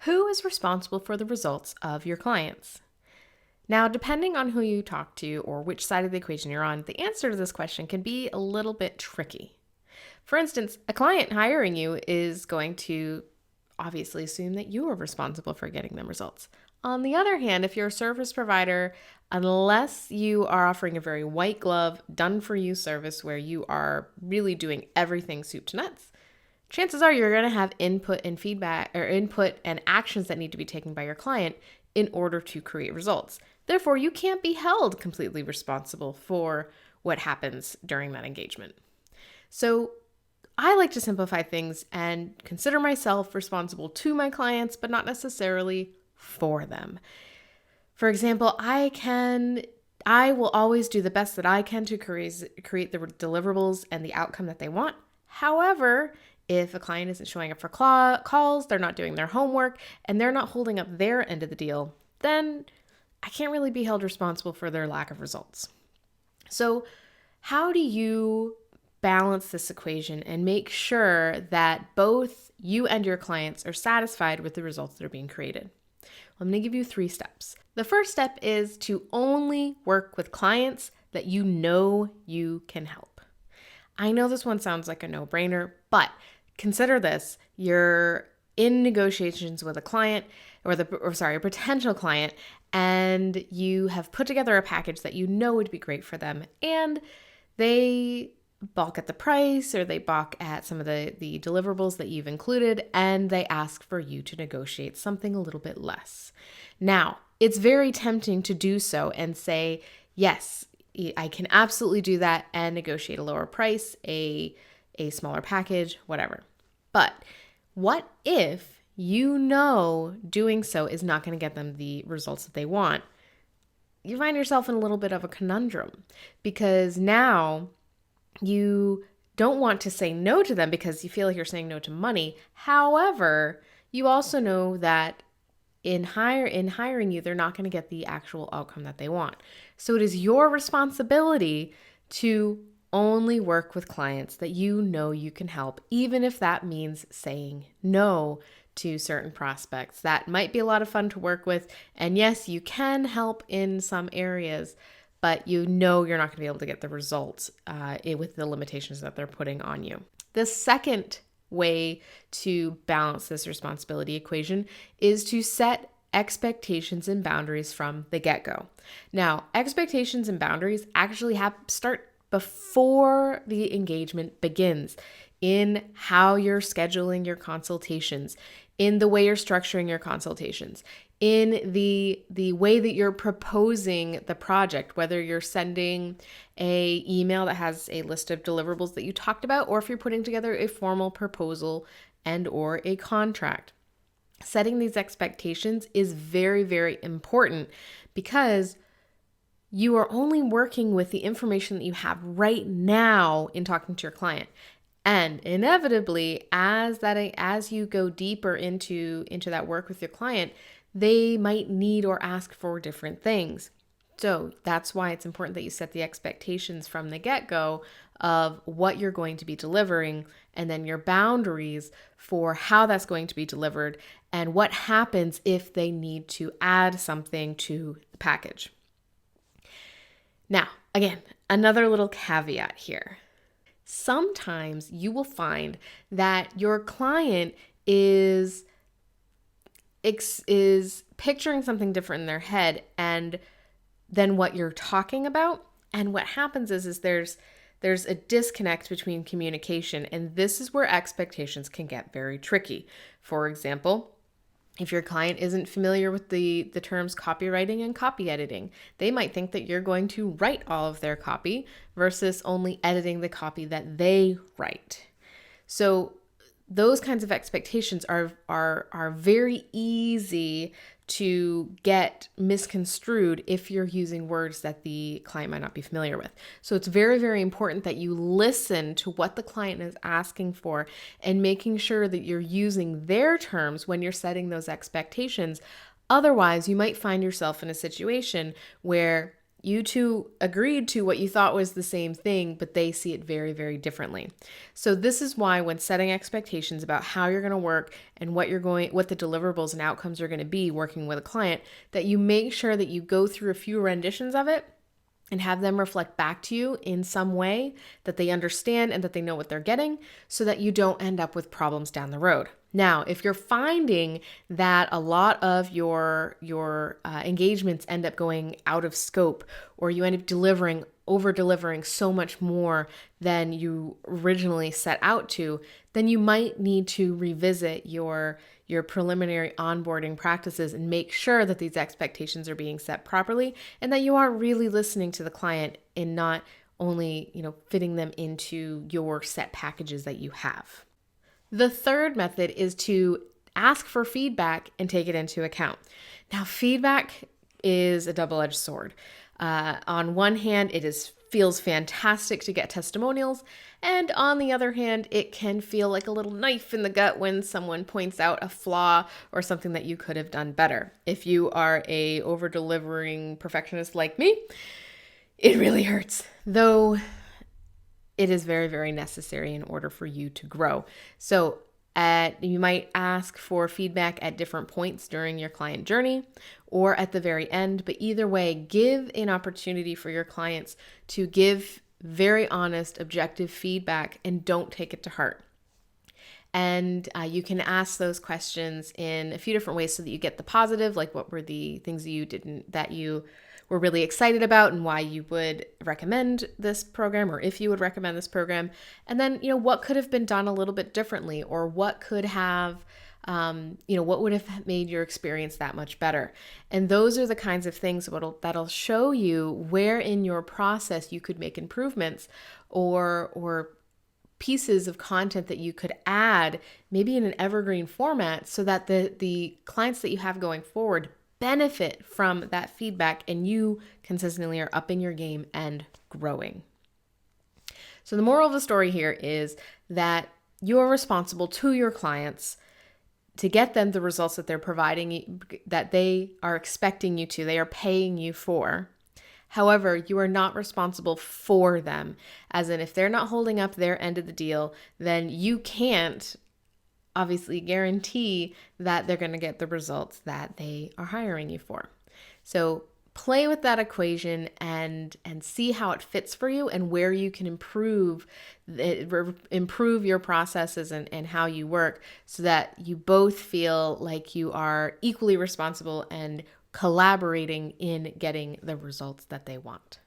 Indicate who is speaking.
Speaker 1: Who is responsible for the results of your clients? Now, depending on who you talk to or which side of the equation you're on, the answer to this question can be a little bit tricky. For instance, a client hiring you is going to obviously assume that you are responsible for getting them results. On the other hand, if you're a service provider, unless you are offering a very white glove, done for you service where you are really doing everything soup to nuts, chances are you're going to have input and feedback or input and actions that need to be taken by your client in order to create results. Therefore, you can't be held completely responsible for what happens during that engagement. So I like to simplify things and consider myself responsible to my clients, but not necessarily for them. For example, I will always do the best that I can to create the deliverables and the outcome that they want. However, if a client isn't showing up for calls, they're not doing their homework, and they're not holding up their end of the deal, then I can't really be held responsible for their lack of results. So how do you balance this equation and make sure that both you and your clients are satisfied with the results that are being created? I'm going to give you 3 steps. The first step is to only work with clients that you know you can help. I know this one sounds like a no-brainer, but consider this. You're in negotiations with a client a potential client, and you have put together a package that you know would be great for them, and they balk at the price or they balk at some of the deliverables that you've included, and they ask for you to negotiate something a little bit less. Now, it's very tempting to do so and say, yes, I can absolutely do that and negotiate a lower price, a smaller package, whatever. But what if you know doing so is not going to get them the results that they want? You find yourself in a little bit of a conundrum, because now you don't want to say no to them because you feel like you're saying no to money. However, you also know that in hiring you, they're not going to get the actual outcome that they want. So it is your responsibility to only work with clients that you know you can help, even if that means saying no to certain prospects. That might be a lot of fun to work with. And yes, you can help in some areas, but you know you're not going to be able to get the results with the limitations that they're putting on you. The second way to balance this responsibility equation is to set expectations and boundaries from the get-go. Now, expectations and boundaries actually start before the engagement begins, in how you're scheduling your consultations, in the way you're structuring your consultations, in the way that you're proposing the project, whether you're sending a email that has a list of deliverables that you talked about, or if you're putting together a formal proposal and or a contract. Setting these expectations is very, very important, because you are only working with the information that you have right now in talking to your client. And inevitably, as you go deeper into that work with your client, they might need or ask for different things. So that's why it's important that you set the expectations from the get-go of what you're going to be delivering, and then your boundaries for how that's going to be delivered and what happens if they need to add something to the package. Now, again, another little caveat here. Sometimes you will find that your client is picturing something different in their head and than what you're talking about. And what happens is there's a disconnect between communication, and this is where expectations can get very tricky. For example, if your client isn't familiar with the terms copywriting and copy editing, they might think that you're going to write all of their copy versus only editing the copy that they write. So those kinds of expectations are very easy to get misconstrued if you're using words that the client might not be familiar with. So it's very, very important that you listen to what the client is asking for and making sure that you're using their terms when you're setting those expectations. Otherwise, you might find yourself in a situation where You two agreed to what you thought was the same thing, but they see it very, very differently. So this is why when setting expectations about how you're going to work and what the deliverables and outcomes are going to be working with a client, that you make sure that you go through a few renditions of it and have them reflect back to you in some way that they understand and that they know what they're getting, so that you don't end up with problems down the road. Now, if you're finding that a lot of your engagements end up going out of scope, or you end up over delivering so much more than you originally set out to, then you might need to revisit your preliminary onboarding practices and make sure that these expectations are being set properly and that you are really listening to the client and not only, fitting them into your set packages that you have. The third method is to ask for feedback and take it into account. Now, feedback is a double-edged sword. On one hand, feels fantastic to get testimonials, and on the other hand, it can feel like a little knife in the gut when someone points out a flaw or something that you could have done better. If you are a over-delivering perfectionist like me, it really hurts, though it is very, very necessary in order for you to grow. So you might ask for feedback at different points during your client journey or at the very end, but either way, give an opportunity for your clients to give very honest, objective feedback and don't take it to heart. And you can ask those questions in a few different ways so that you get the positive, like what were the things that you were really excited about and why you would recommend this program, or if you would recommend this program. And then, what could have been done a little bit differently, or what could have, what would have made your experience that much better. And those are the kinds of things that'll show you where in your process you could make improvements, or pieces of content that you could add, maybe in an evergreen format, so that the clients that you have going forward benefit from that feedback and you consistently are upping your game and growing. So the moral of the story here is that you are responsible to your clients to get them the results that they're providing, that they are expecting you to, they are paying you for. However, you are not responsible for them, as in if they're not holding up their end of the deal, then you can't obviously guarantee that they're going to get the results that they are hiring you for. So play with that equation and see how it fits for you and where you can improve your processes and how you work, so that you both feel like you are equally responsible and collaborating in getting the results that they want.